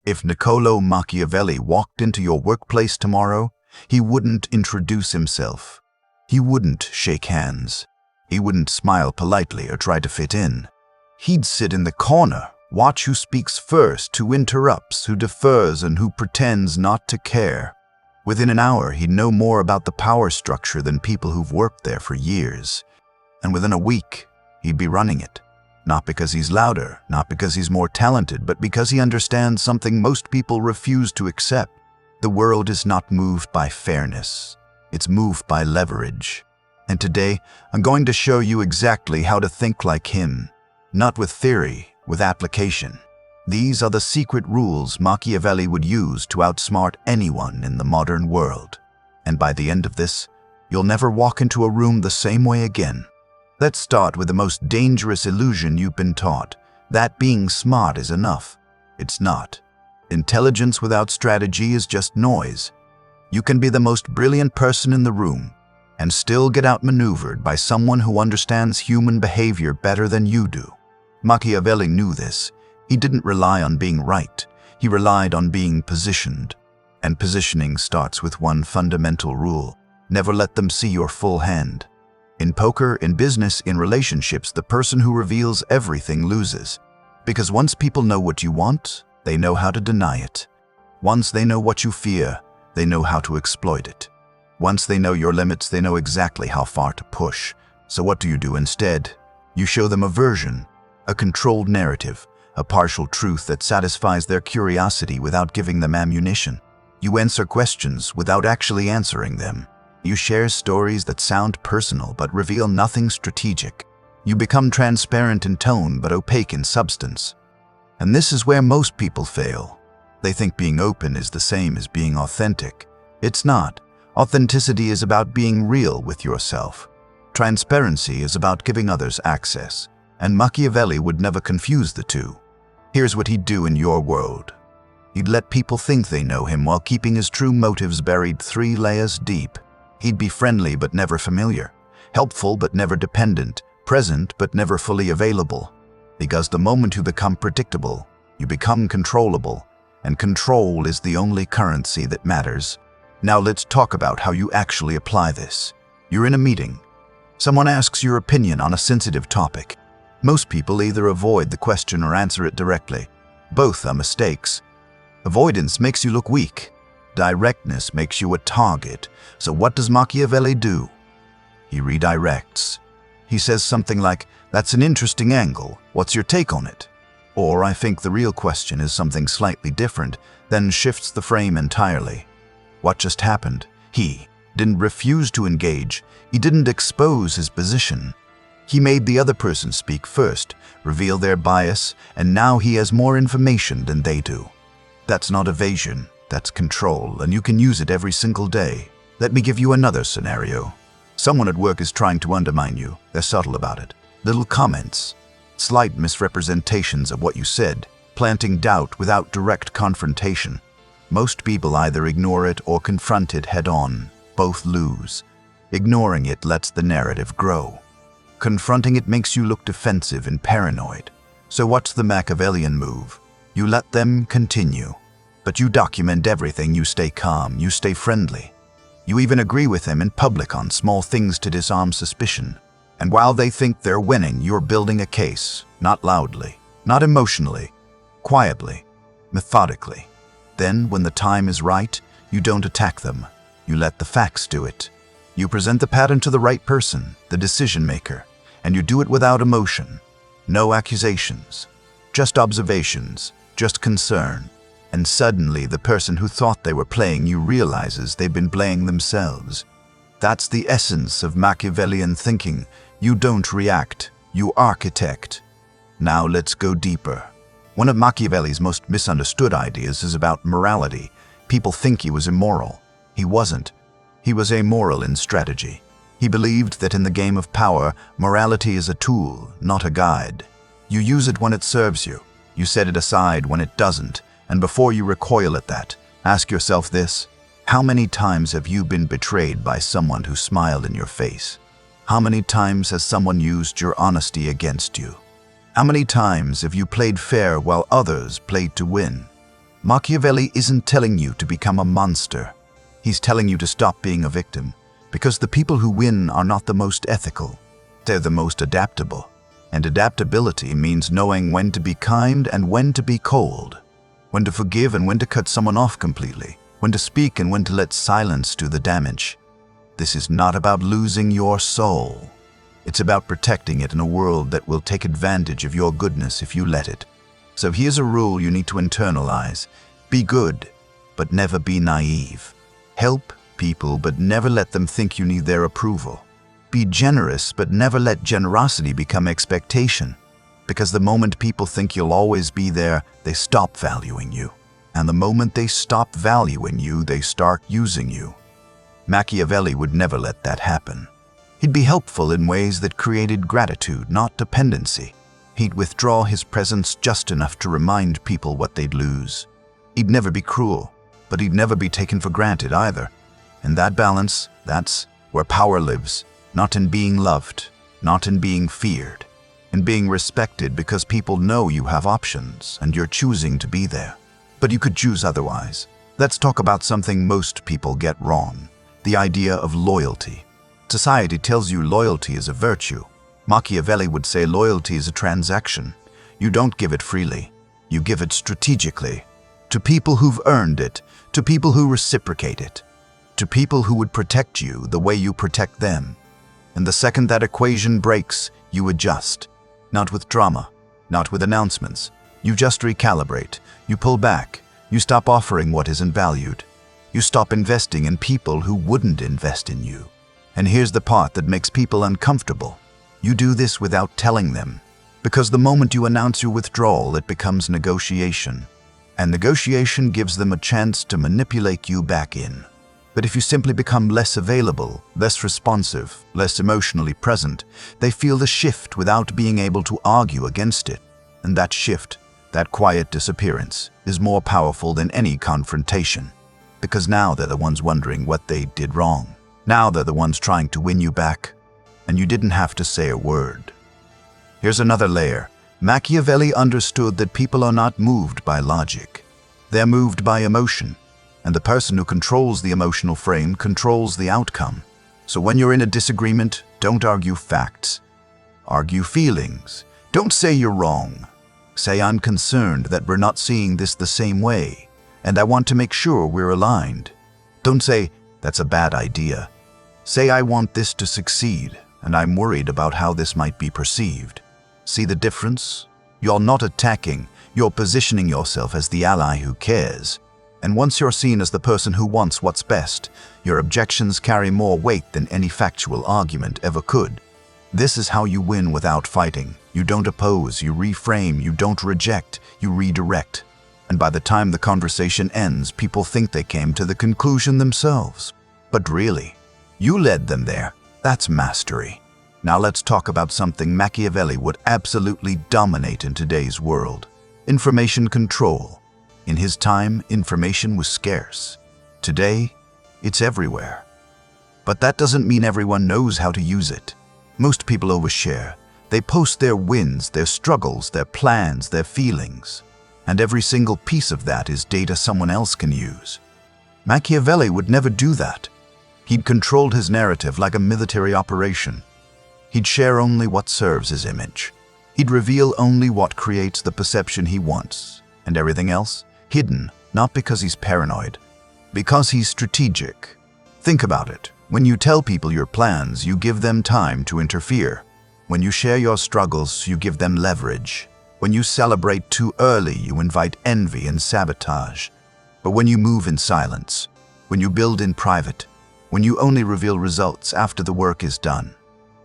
If Niccolò Machiavelli walked into your workplace tomorrow, he wouldn't introduce himself. He wouldn't shake hands. He wouldn't smile politely or try to fit in. He'd sit in the corner, watch who speaks first, who interrupts, who defers, and who pretends not to care. Within an hour, he'd know more about the power structure than people who've worked there for years. And within a week, he'd be running it. Not because he's louder, not because he's more talented, but because he understands something most people refuse to accept. The world is not moved by fairness. It's moved by leverage. And today, I'm going to show you exactly how to think like him. Not with theory, with application. These are the secret rules Machiavelli would use to outsmart anyone in the modern world. And by the end of this, you'll never walk into a room the same way again. Let's start with the most dangerous illusion you've been taught, that being smart is enough. It's not. Intelligence without strategy is just noise. You can be the most brilliant person in the room and still get outmaneuvered by someone who understands human behavior better than you do. Machiavelli knew this. He didn't rely on being right. He relied on being positioned. And positioning starts with one fundamental rule: never let them see your full hand. In poker, in business, in relationships, the person who reveals everything loses. Because once people know what you want, they know how to deny it. Once they know what you fear, they know how to exploit it. Once they know your limits, they know exactly how far to push. So what do you do instead? You show them a version, a controlled narrative, a partial truth that satisfies their curiosity without giving them ammunition. You answer questions without actually answering them. You share stories that sound personal but reveal nothing strategic. You become transparent in tone but opaque in substance. And this is where most people fail. They think being open is the same as being authentic. It's not. Authenticity is about being real with yourself. Transparency is about giving others access. And Machiavelli would never confuse the two. Here's what he'd do in your world. He'd let people think they know him while keeping his true motives buried 3 layers deep. He'd be friendly but never familiar, helpful but never dependent, present but never fully available. Because the moment you become predictable, you become controllable, and control is the only currency that matters. Now let's talk about how you actually apply this. You're in a meeting. Someone asks your opinion on a sensitive topic. Most people either avoid the question or answer it directly. Both are mistakes. Avoidance makes you look weak. Directness makes you a target. So what does Machiavelli do? He redirects. He says something like, "That's an interesting angle. What's your take on it?" Or, "I think the real question is something slightly different," then shifts the frame entirely. What just happened? He didn't refuse to engage. He didn't expose his position. He made the other person speak first, reveal their bias, and now he has more information than they do. That's not evasion. That's control, and you can use it every single day. Let me give you another scenario. Someone at work is trying to undermine you. They're subtle about it. Little comments, slight misrepresentations of what you said, planting doubt without direct confrontation. Most people either ignore it or confront it head-on. Both lose. Ignoring it lets the narrative grow. Confronting it makes you look defensive and paranoid. So what's the Machiavellian move? You let them continue. But you document everything. You stay calm, you stay friendly. You even agree with them in public on small things to disarm suspicion. And while they think they're winning, you're building a case, not loudly, not emotionally, quietly, methodically. Then, when the time is right, you don't attack them. You let the facts do it. You present the pattern to the right person, the decision maker, and you do it without emotion. No accusations, just observations, just concern. And suddenly, the person who thought they were playing you realizes they've been playing themselves. That's the essence of Machiavellian thinking. You don't react, you architect. Now let's go deeper. One of Machiavelli's most misunderstood ideas is about morality. People think he was immoral. He wasn't. He was amoral in strategy. He believed that in the game of power, morality is a tool, not a guide. You use it when it serves you. You set it aside when it doesn't. And before you recoil at that, ask yourself this: how many times have you been betrayed by someone who smiled in your face? How many times has someone used your honesty against you? How many times have you played fair while others played to win? Machiavelli isn't telling you to become a monster. He's telling you to stop being a victim, because the people who win are not the most ethical. They're the most adaptable. And adaptability means knowing when to be kind and when to be cold, when to forgive and when to cut someone off completely, when to speak and when to let silence do the damage. This is not about losing your soul. It's about protecting it in a world that will take advantage of your goodness if you let it. So here's a rule you need to internalize. Be good, but never be naive. Help people, but never let them think you need their approval. Be generous, but never let generosity become expectation. Because the moment people think you'll always be there, they stop valuing you. And the moment they stop valuing you, they start using you. Machiavelli would never let that happen. He'd be helpful in ways that created gratitude, not dependency. He'd withdraw his presence just enough to remind people what they'd lose. He'd never be cruel, but he'd never be taken for granted either. And that balance, that's where power lives, not in being loved, not in being feared, in being respected because people know you have options and you're choosing to be there. But you could choose otherwise. Let's talk about something most people get wrong, the idea of loyalty. Society tells you loyalty is a virtue. Machiavelli would say loyalty is a transaction. You don't give it freely. You give it strategically. To people who've earned it, to people who reciprocate it, to people who would protect you the way you protect them. And the second that equation breaks, you adjust. Not with drama, not with announcements. You just recalibrate. You pull back. You stop offering what isn't valued. You stop investing in people who wouldn't invest in you. And here's the part that makes people uncomfortable. You do this without telling them. Because the moment you announce your withdrawal, it becomes negotiation. And negotiation gives them a chance to manipulate you back in. But if you simply become less available, less responsive, less emotionally present, they feel the shift without being able to argue against it. And that shift, that quiet disappearance, is more powerful than any confrontation. Because now they're the ones wondering what they did wrong. Now they're the ones trying to win you back, and you didn't have to say a word. Here's another layer. Machiavelli understood that people are not moved by logic. They're moved by emotion, and the person who controls the emotional frame controls the outcome. So when you're in a disagreement, don't argue facts. Argue feelings. Don't say you're wrong. Say I'm concerned that we're not seeing this the same way, and I want to make sure we're aligned. Don't say, that's a bad idea. Say I want this to succeed, and I'm worried about how this might be perceived. See the difference? You're not attacking, you're positioning yourself as the ally who cares. And once you're seen as the person who wants what's best, your objections carry more weight than any factual argument ever could. This is how you win without fighting. You don't oppose, you reframe, you don't reject, you redirect. And by the time the conversation ends, people think they came to the conclusion themselves. But really, you led them there. That's mastery. Now let's talk about something Machiavelli would absolutely dominate in today's world. Information control. In his time, information was scarce. Today, it's everywhere. But that doesn't mean everyone knows how to use it. Most people overshare. They post their wins, their struggles, their plans, their feelings. And every single piece of that is data someone else can use. Machiavelli would never do that. He'd controlled his narrative like a military operation. He'd share only what serves his image. He'd reveal only what creates the perception he wants, and everything else, hidden, not because he's paranoid, because he's strategic. Think about it. When you tell people your plans, you give them time to interfere. When you share your struggles, you give them leverage. When you celebrate too early, you invite envy and sabotage. But when you move in silence, when you build in private, when you only reveal results after the work is done,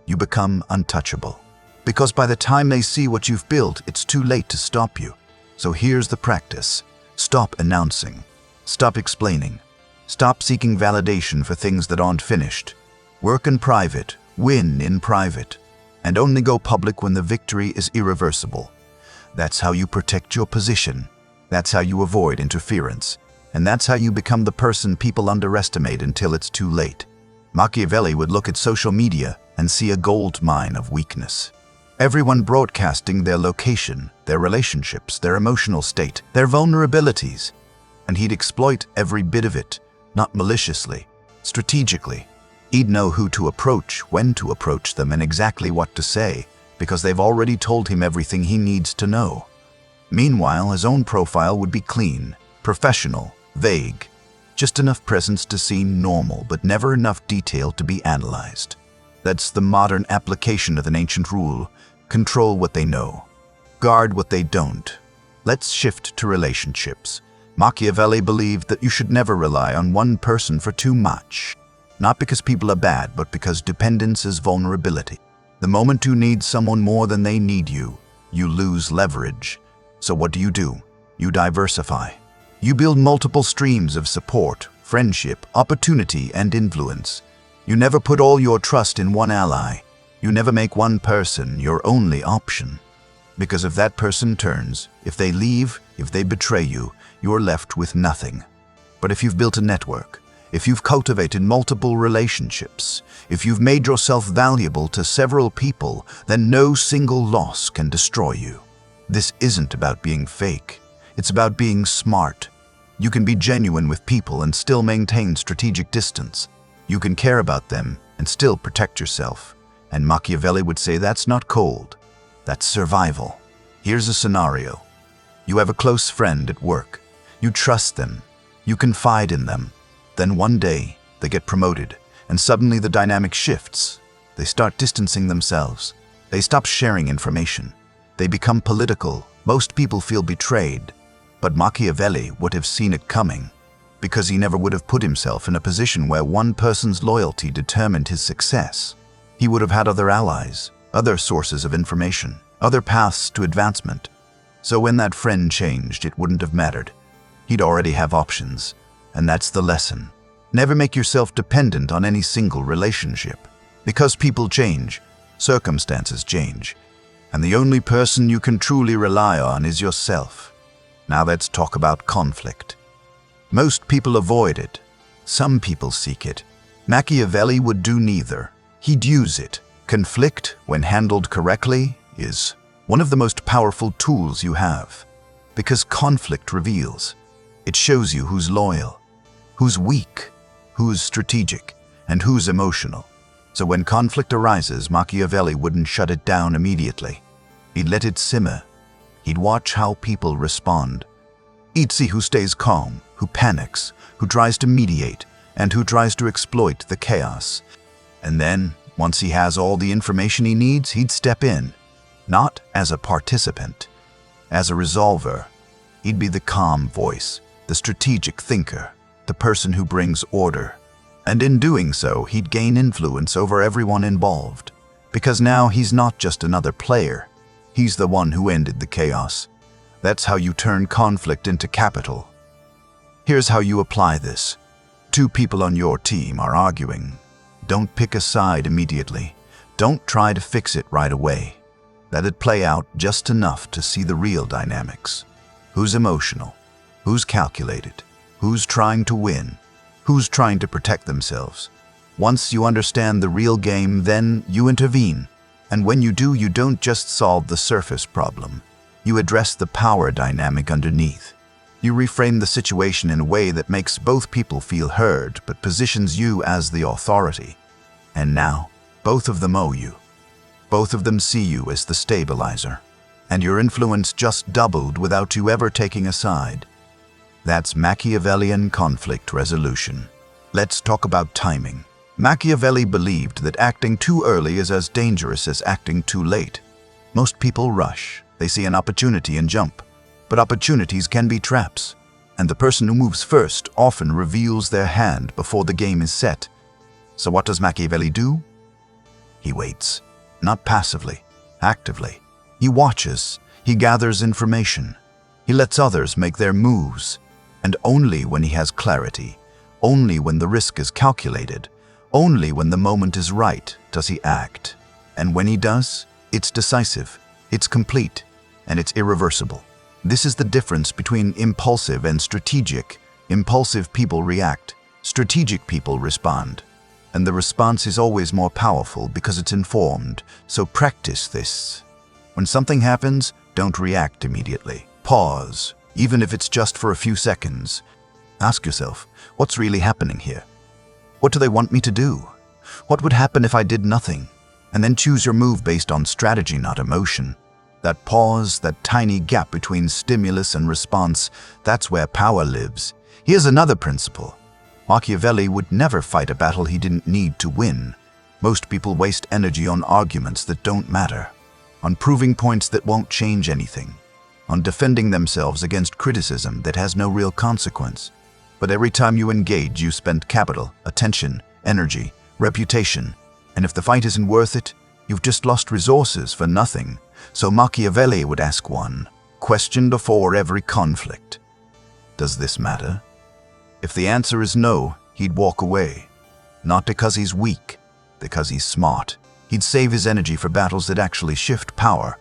you become untouchable. Because by the time they see what you've built, it's too late to stop you. So here's the practice. Stop announcing. Stop explaining. Stop seeking validation for things that aren't finished. Work in private, win in private, and only go public when the victory is irreversible. That's how you protect your position. That's how you avoid interference. And that's how you become the person people underestimate until it's too late. Machiavelli would look at social media and see a gold mine of weakness. Everyone broadcasting their location, their relationships, their emotional state, their vulnerabilities. and he'd exploit every bit of it, not maliciously, strategically. He'd know who to approach, when to approach them, and exactly what to say, because they've already told him everything he needs to know. Meanwhile, his own profile would be clean, professional, vague, just enough presence to seem normal, but never enough detail to be analyzed. That's the modern application of an ancient rule: control what they know, guard what they don't. Let's shift to relationships. Machiavelli believed that you should never rely on one person for too much. Not because people are bad, but because dependence is vulnerability. The moment you need someone more than they need you, you lose leverage. So what do? You diversify. You build multiple streams of support, friendship, opportunity, and influence. You never put all your trust in one ally. You never make one person your only option. Because if that person turns, if they leave, if they betray you, you're left with nothing. But if you've built a network, if you've cultivated multiple relationships, if you've made yourself valuable to several people, then no single loss can destroy you. This isn't about being fake. It's about being smart. You can be genuine with people and still maintain strategic distance. You can care about them and still protect yourself. And Machiavelli would say that's not cold. That's survival. Here's a scenario. You have a close friend at work. You trust them. You confide in them. Then one day, they get promoted, and suddenly the dynamic shifts. They start distancing themselves. They stop sharing information. They become political. Most people feel betrayed. But Machiavelli would have seen it coming, because he never would have put himself in a position where one person's loyalty determined his success. He would have had other allies, other sources of information, other paths to advancement. So when that friend changed, it wouldn't have mattered. He'd already have options. And that's the lesson. Never make yourself dependent on any single relationship. Because people change, circumstances change. And the only person you can truly rely on is yourself. Now let's talk about conflict. Most people avoid it. Some people seek it. Machiavelli would do neither. He'd use it. Conflict, when handled correctly, is one of the most powerful tools you have. Because conflict reveals. It shows you who's loyal, who's weak, who's strategic, and who's emotional. So when conflict arises, Machiavelli wouldn't shut it down immediately. He'd let it simmer. He'd watch how people respond. He'd see who stays calm, who panics, who tries to mediate, and who tries to exploit the chaos. And then, once he has all the information he needs, he'd step in. Not as a participant, as a resolver. He'd be the calm voice, the strategic thinker, the person who brings order. And in doing so, he'd gain influence over everyone involved. Because now he's not just another player. He's the one who ended the chaos. That's how you turn conflict into capital. Here's how you apply this. Two people on your team are arguing. Don't pick a side immediately. Don't try to fix it right away. Let it play out just enough to see the real dynamics. Who's emotional? Who's calculated? Who's trying to win? Who's trying to protect themselves? Once you understand the real game, then you intervene. And when you do, you don't just solve the surface problem. You address the power dynamic underneath. You reframe the situation in a way that makes both people feel heard, but positions you as the authority. And now, both of them owe you. Both of them see you as the stabilizer. And your influence just doubled without you ever taking a side. That's Machiavellian conflict resolution. Let's talk about timing. Machiavelli believed that acting too early is as dangerous as acting too late. Most people rush. They see an opportunity and jump. But opportunities can be traps. And the person who moves first often reveals their hand before the game is set. So what does Machiavelli do? He waits. Not passively, actively. He watches. He gathers information. He lets others make their moves. And only when he has clarity, only when the risk is calculated, only when the moment is right does he act. And when he does, it's decisive, it's complete, and it's irreversible. This is the difference between impulsive and strategic. Impulsive people react, strategic people respond. And the response is always more powerful because it's informed, so practice this. When something happens, don't react immediately. Pause. Even if it's just for a few seconds, Ask yourself, what's really happening here? What do they want me to do? What would happen if I did nothing? And then choose your move based on strategy, not emotion. That pause, that tiny gap between stimulus and response, that's where power lives. Here's another principle. Machiavelli would never fight a battle he didn't need to win. Most people waste energy on arguments that don't matter, on proving points that won't change anything, on defending themselves against criticism that has no real consequence. But every time you engage, you spend capital, attention, energy, reputation, and if the fight isn't worth it, you've just lost resources for nothing. So Machiavelli would ask one question before every conflict. Does this matter? If the answer is no, he'd walk away. Not because he's weak, because he's smart. He'd save his energy for battles that actually shift power,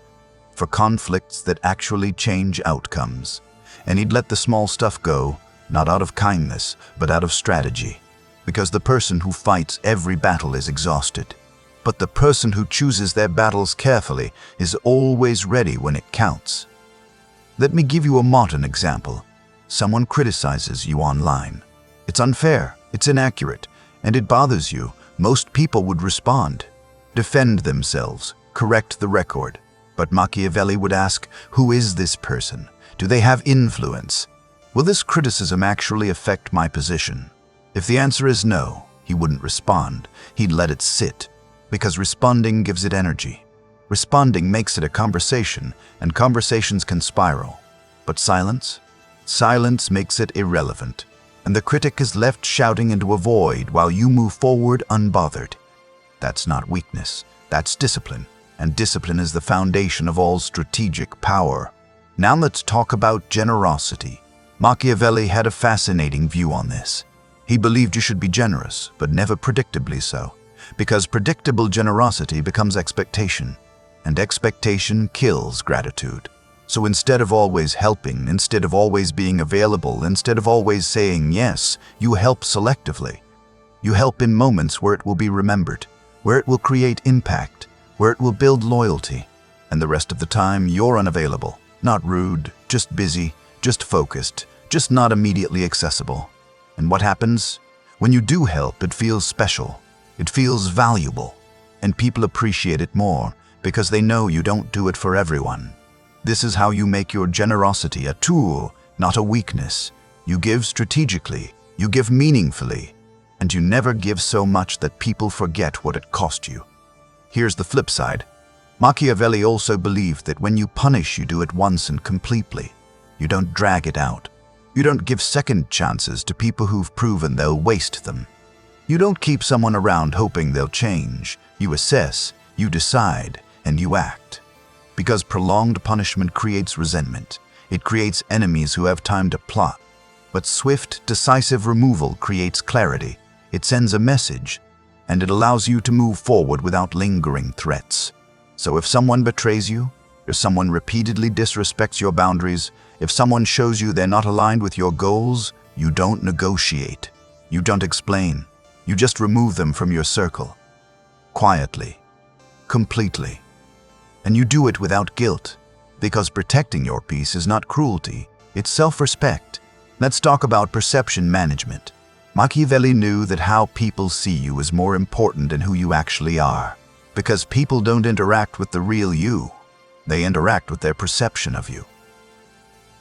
for conflicts that actually change outcomes. And he'd let the small stuff go, not out of kindness, but out of strategy. Because the person who fights every battle is exhausted. But the person who chooses their battles carefully is always ready when it counts. Let me give you a modern example. Someone criticizes you online. It's unfair, it's inaccurate, and it bothers you. Most people would respond, defend themselves, correct the record. But Machiavelli would ask, who is this person? Do they have influence? Will this criticism actually affect my position? If the answer is no, he wouldn't respond. He'd let it sit, because responding gives it energy. Responding makes it a conversation, and conversations can spiral. But silence? Silence makes it irrelevant, and the critic is left shouting into a void while you move forward unbothered. That's not weakness, that's discipline, and discipline is the foundation of all strategic power. Now let's talk about generosity. Machiavelli had a fascinating view on this. He believed you should be generous, but never predictably so, because predictable generosity becomes expectation, and expectation kills gratitude. So instead of always helping, instead of always being available, instead of always saying yes, you help selectively. You help in moments where it will be remembered, where it will create impact, where it will build loyalty, and the rest of the time you're unavailable, not rude, just busy, just focused, just not immediately accessible. And what happens? When you do help, it feels special, it feels valuable, and people appreciate it more because they know you don't do it for everyone. This is how you make your generosity a tool, not a weakness. You give strategically, you give meaningfully, and you never give so much that people forget what it cost you. Here's the flip side. Machiavelli also believed that when you punish, you do it once and completely. You don't drag it out. You don't give second chances to people who've proven they'll waste them. You don't keep someone around hoping they'll change. You assess, you decide, and you act. Because prolonged punishment creates resentment. It creates enemies who have time to plot. But swift, decisive removal creates clarity. It sends a message, and it allows you to move forward without lingering threats. So if someone betrays you, if someone repeatedly disrespects your boundaries, if someone shows you they're not aligned with your goals, you don't negotiate. You don't explain. You just remove them from your circle. Quietly. Completely. And you do it without guilt, because protecting your peace is not cruelty, it's self-respect. Let's talk about perception management. Machiavelli knew that how people see you is more important than who you actually are, because people don't interact with the real you. They interact with their perception of you.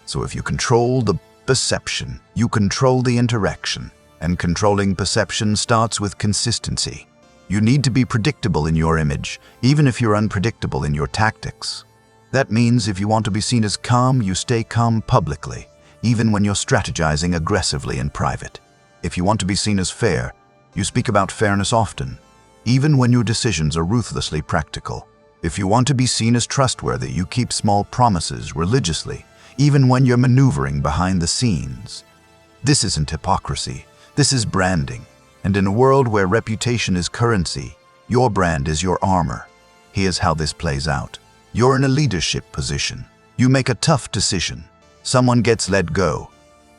So if you control the perception, you control the interaction, and controlling perception starts with consistency. You need to be predictable in your image, even if you're unpredictable in your tactics. That means if you want to be seen as calm, you stay calm publicly, even when you're strategizing aggressively in private. If you want to be seen as fair, you speak about fairness often, even when your decisions are ruthlessly practical. If you want to be seen as trustworthy, you keep small promises religiously, even when you're maneuvering behind the scenes. This isn't hypocrisy, this is branding. And in a world where reputation is currency, your brand is your armor. Here's how this plays out. You're in a leadership position. You make a tough decision. Someone gets let go.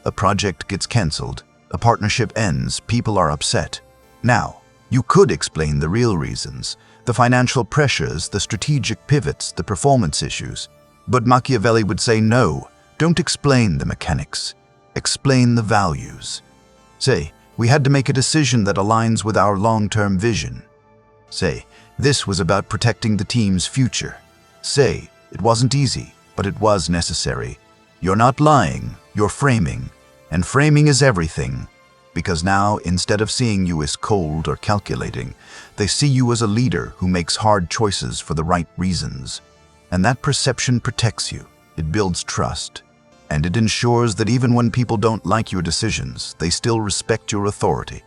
A project gets canceled. A partnership ends. People are upset. Now, you could explain the real reasons, the financial pressures, the strategic pivots, the performance issues. But Machiavelli would say no, don't explain the mechanics. Explain the values. Say, we had to make a decision that aligns with our long-term vision. Say, this was about protecting the team's future. Say, it wasn't easy, but it was necessary. You're not lying, you're framing. And framing is everything. Because now, instead of seeing you as cold or calculating, they see you as a leader who makes hard choices for the right reasons. And that perception protects you. It builds trust. And it ensures that even when people don't like your decisions, they still respect your authority.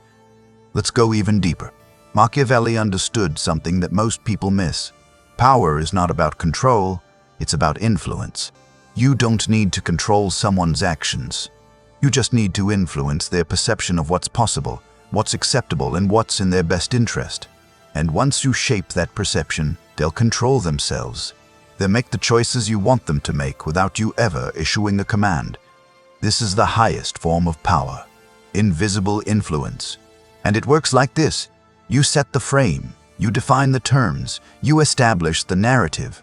Let's go even deeper. Machiavelli understood something that most people miss. Power is not about control, it's about influence. You don't need to control someone's actions. You just need to influence their perception of what's possible, what's acceptable, and what's in their best interest. And once you shape that perception, they'll control themselves. They'll make the choices you want them to make without you ever issuing a command. This is the highest form of power, invisible influence. And it works like this. You set the frame, you define the terms, you establish the narrative,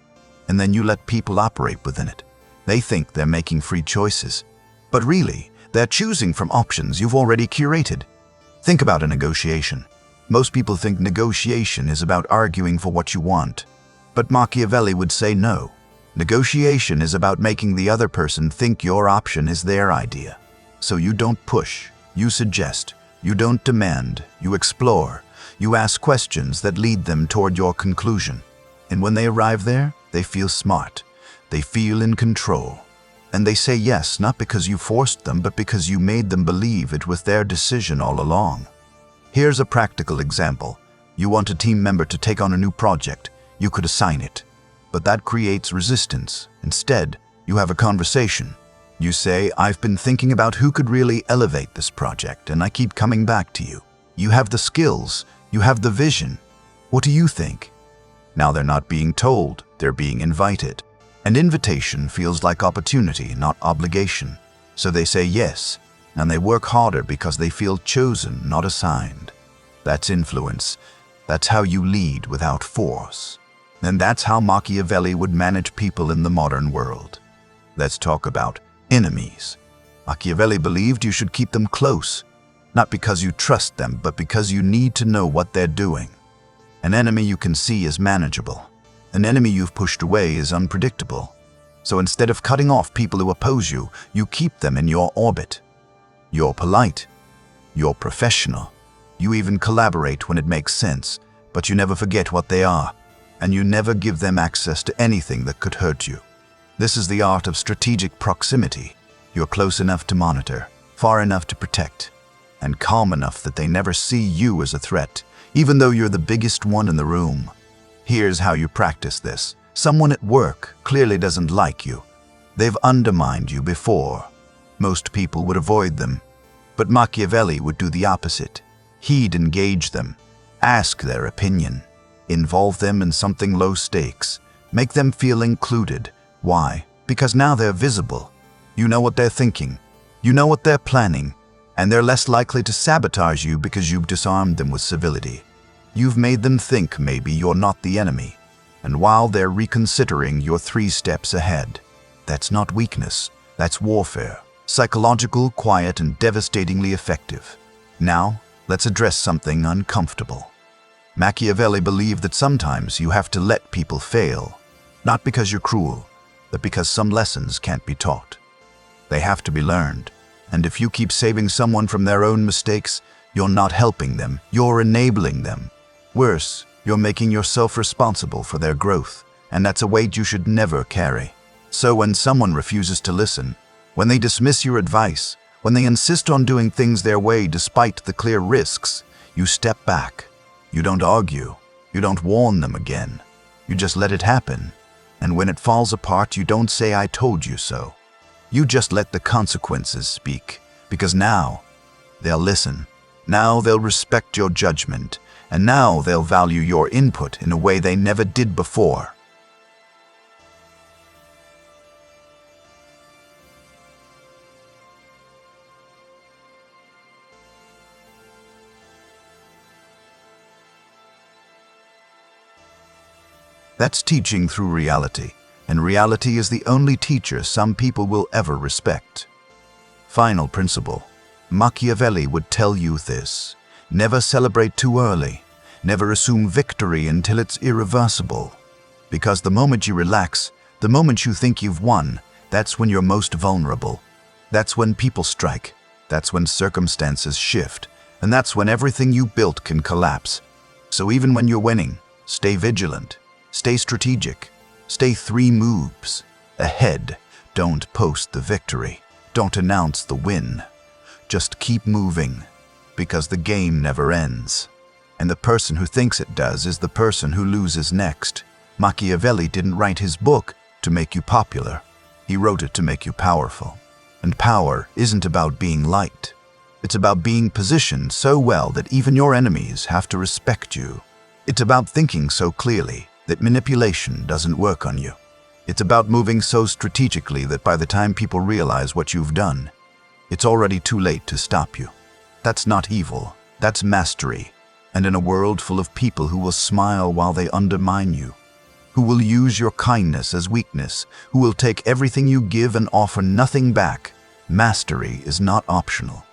and then you let people operate within it. They think they're making free choices, but really, they're choosing from options you've already curated. Think about a negotiation. Most people think negotiation is about arguing for what you want. But Machiavelli would say no. Negotiation is about making the other person think your option is their idea. So you don't push, you suggest, you don't demand, you explore, you ask questions that lead them toward your conclusion. And when they arrive there, they feel smart, they feel in control. And they say yes, not because you forced them, but because you made them believe it was their decision all along. Here's a practical example. You want a team member to take on a new project. You could assign it, but that creates resistance. Instead, you have a conversation. You say, I've been thinking about who could really elevate this project, and I keep coming back to you. You have the skills, you have the vision. What do you think? Now they're not being told, they're being invited. An invitation feels like opportunity, not obligation. So they say yes, and they work harder because they feel chosen, not assigned. That's influence. That's how you lead without force. And that's how Machiavelli would manage people in the modern world. Let's talk about enemies. Machiavelli believed you should keep them close, not because you trust them, but because you need to know what they're doing. An enemy you can see is manageable. An enemy you've pushed away is unpredictable. So instead of cutting off people who oppose you, you keep them in your orbit. You're polite. You're professional. You even collaborate when it makes sense, but you never forget what they are. And you never give them access to anything that could hurt you. This is the art of strategic proximity. You're close enough to monitor, far enough to protect, and calm enough that they never see you as a threat, even though you're the biggest one in the room. Here's how you practice this. Someone at work clearly doesn't like you. They've undermined you before. Most people would avoid them, but Machiavelli would do the opposite. He'd engage them, ask their opinion, involve them in something low stakes, make them feel included. Why? Because now they're visible. You know what they're thinking, you know what they're planning, and they're less likely to sabotage you because you've disarmed them with civility. You've made them think maybe you're not the enemy, and while they're reconsidering, you're 3 steps ahead. That's not weakness, that's warfare. Psychological, quiet, and devastatingly effective. Now, let's address something uncomfortable. Machiavelli believed that sometimes you have to let people fail, not because you're cruel, but because some lessons can't be taught. They have to be learned, and if you keep saving someone from their own mistakes, you're not helping them, you're enabling them. Worse, you're making yourself responsible for their growth, and that's a weight you should never carry. So when someone refuses to listen, when they dismiss your advice, when they insist on doing things their way despite the clear risks, you step back. You don't argue. You don't warn them again. You just let it happen. And when it falls apart, you don't say, I told you so. You just let the consequences speak, because now they'll listen. Now they'll respect your judgment, and now they'll value your input in a way they never did before. That's teaching through reality, and reality is the only teacher some people will ever respect. Final principle. Machiavelli would tell you this. Never celebrate too early. Never assume victory until it's irreversible. Because the moment you relax, the moment you think you've won, that's when you're most vulnerable. That's when people strike. That's when circumstances shift. And that's when everything you built can collapse. So even when you're winning, stay vigilant. Stay strategic. Stay 3 moves ahead. Don't post the victory. Don't announce the win. Just keep moving, because the game never ends. And the person who thinks it does is the person who loses next. Machiavelli didn't write his book to make you popular. He wrote it to make you powerful. And power isn't about being liked. It's about being positioned so well that even your enemies have to respect you. It's about thinking so clearly that manipulation doesn't work on you. It's about moving so strategically that by the time people realize what you've done, it's already too late to stop you. That's not evil, that's mastery. And in a world full of people who will smile while they undermine you, who will use your kindness as weakness, who will take everything you give and offer nothing back, mastery is not optional.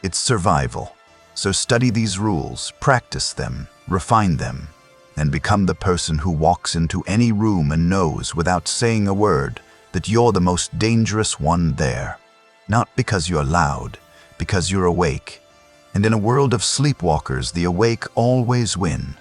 It's survival. So study these rules, practice them, refine them, and become the person who walks into any room and knows without saying a word that you're the most dangerous one there. Not because you're loud, because you're awake. And in a world of sleepwalkers, the awake always win.